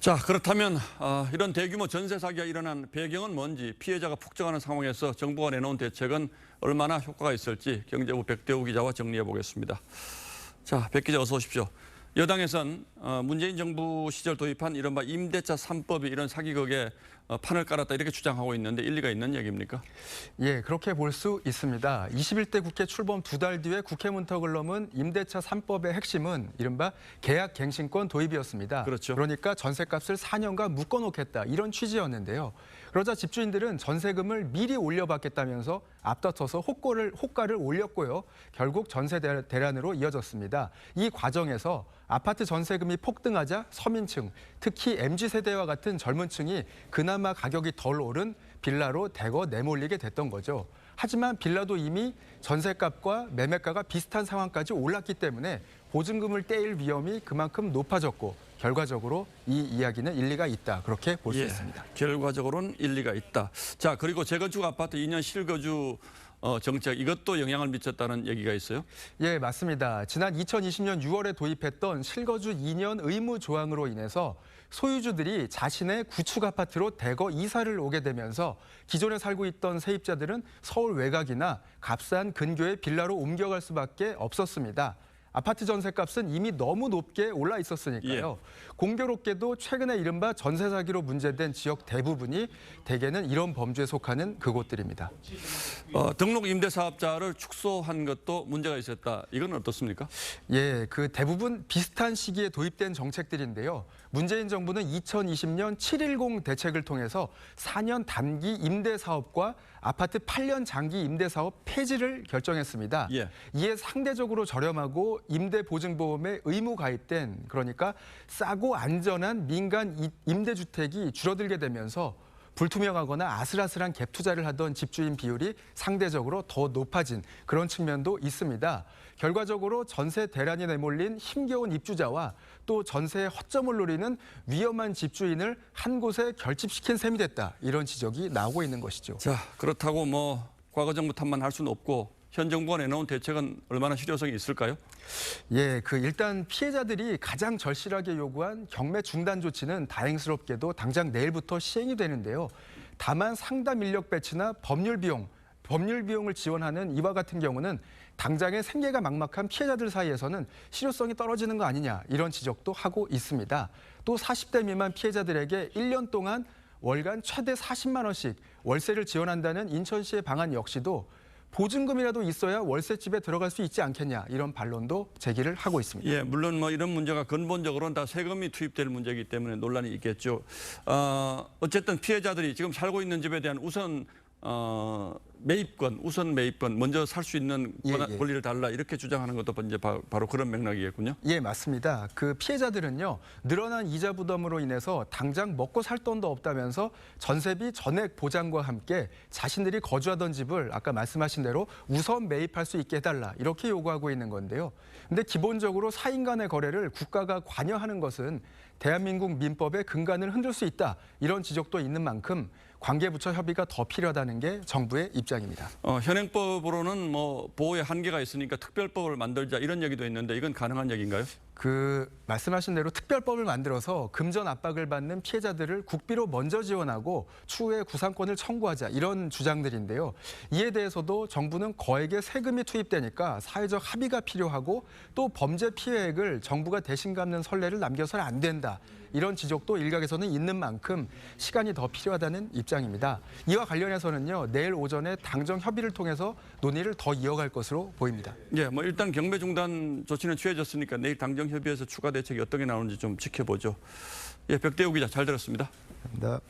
자, 그렇다면 이런 대규모 전세 사기가 일어난 배경은 뭔지, 피해자가 폭증하는 상황에서 정부가 내놓은 대책은 얼마나 효과가 있을지 경제부 백대우 기자와 정리해 보겠습니다. 자, 백 기자 어서 오십시오. 여당에선 문재인 정부 시절 도입한 이른바 임대차 3법이 이런 사기극에 판을 깔았다 이렇게 주장하고 있는데 일리가 있는 얘기입니까? 예, 그렇게 볼 수 있습니다. 21대 국회 출범 2달 뒤에 국회 문턱을 넘은 임대차 3법의 핵심은 이른바 계약갱신권 도입이었습니다. 그렇죠. 그러니까 전셋값을 4년간 묶어놓겠다 이런 취지였는데요. 그러자 집주인들은 전세금을 미리 올려받겠다면서 앞다퉈서 호가를 올렸고요. 결국 전세 대란으로 이어졌습니다. 이 과정에서 아파트 전세금이 폭등하자 서민층, 특히 MZ세대와 같은 젊은 층이 그나마 가격이 덜 오른 빌라로 대거 내몰리게 됐던 거죠. 하지만 빌라도 이미 전세값과 매매가가 비슷한 상황까지 올랐기 때문에 보증금을 떼일 위험이 그만큼 높아졌고 결과적으로 이 이야기는 일리가 있다. 그렇게 볼 수 있습니다. 결과적으로는 일리가 있다. 자, 그리고 재건축 아파트 2년 실거주 정책 이것도 영향을 미쳤다는 얘기가 있어요? 예, 맞습니다. 지난 2020년 6월에 도입했던 실거주 2년 의무 조항으로 인해서 소유주들이 자신의 구축 아파트로 대거 이사를 오게 되면서 기존에 살고 있던 세입자들은 서울 외곽이나 값싼 근교의 빌라로 옮겨갈 수밖에 없었습니다. 아파트 전셋값은 이미 너무 높게 올라 있었으니까요. 공교롭게도 최근에 이른바 전세 사기로 문제된 지역 대부분이 대개는 이런 범주에 속하는 그곳들입니다. 등록 임대사업자를 축소한 것도 문제가 있었다. 이건 어떻습니까? 예, 그 대부분 비슷한 시기에 도입된 정책들인데요. 문재인 정부는 2020년 710 대책을 통해서 4년 단기 임대사업과 아파트 8년 장기 임대사업 폐지를 결정했습니다. 이에 상대적으로 저렴하고 임대보증보험에 의무 가입된, 그러니까 싸고 안전한 민간 임대주택이 줄어들게 되면서 불투명하거나 아슬아슬한 갭 투자를 하던 집주인 비율이 상대적으로 더 높아진 그런 측면도 있습니다. 결과적으로 전세 대란이 내몰린 힘겨운 입주자와 또 전세의 허점을 노리는 위험한 집주인을 한 곳에 결집시킨 셈이 됐다. 이런 지적이 나오고 있는 것이죠. 자, 그렇다고 과거 정부 탓만 할 수는 없고 현 정부가 내놓은 대책은 얼마나 실효성이 있을까요? 예, 일단 피해자들이 가장 절실하게 요구한 경매 중단 조치는 다행스럽게도 당장 내일부터 시행이 되는데요. 다만 상담 인력 배치나 법률 비용을 지원하는 이와 같은 경우는 당장의 생계가 막막한 피해자들 사이에서는 실효성이 떨어지는 거 아니냐 이런 지적도 하고 있습니다. 또 40대 미만 피해자들에게 1년 동안 월간 최대 40만 원씩 월세를 지원한다는 인천시의 방안 역시도 보증금이라도 있어야 월세집에 들어갈 수 있지 않겠냐 이런 반론도 제기를 하고 있습니다. 예, 물론 이런 문제가 근본적으로는 다 세금이 투입될 문제이기 때문에 논란이 있겠죠. 어쨌든 피해자들이 지금 살고 있는 집에 대한 우선 매입권 먼저 살 수 있는 권리를 달라 이렇게 주장하는 것도 이제 바로 그런 맥락이겠군요. 예, 맞습니다. 그 피해자들은요, 늘어난 이자 부담으로 인해서 당장 먹고 살 돈도 없다면서 전세비 전액 보장과 함께 자신들이 거주하던 집을 아까 말씀하신 대로 우선 매입할 수 있게 해달라 이렇게 요구하고 있는 건데요. 근데 기본적으로 사인 간의 거래를 국가가 관여하는 것은 대한민국 민법의 근간을 흔들 수 있다 이런 지적도 있는 만큼 관계부처 협의가 더 필요하다는 게 정부의 입장입니다. 현행법으로는 보호에 한계가 있으니까 특별법을 만들자 이런 얘기도 있는데 이건 가능한 얘기인가요? 말씀하신 대로 특별법을 만들어서 금전 압박을 받는 피해자들을 국비로 먼저 지원하고 추후에 구상권을 청구하자 이런 주장들인데요. 이에 대해서도 정부는 거액의 세금이 투입되니까 사회적 합의가 필요하고 또 범죄 피해액을 정부가 대신 갚는 선례를 남겨서는 안 된다. 이런 지적도 일각에서는 있는 만큼 시간이 더 필요하다는 입장입니다. 이와 관련해서는요, 내일 오전에 당정 협의를 통해서 논의를 더 이어갈 것으로 보입니다. 예, 일단 경매 중단 조치는 취해졌으니까 내일 당정 협의에서 추가 대책이 어떻게 나오는지 좀 지켜보죠. 예, 백대우 기자 잘 들었습니다. 감사합니다.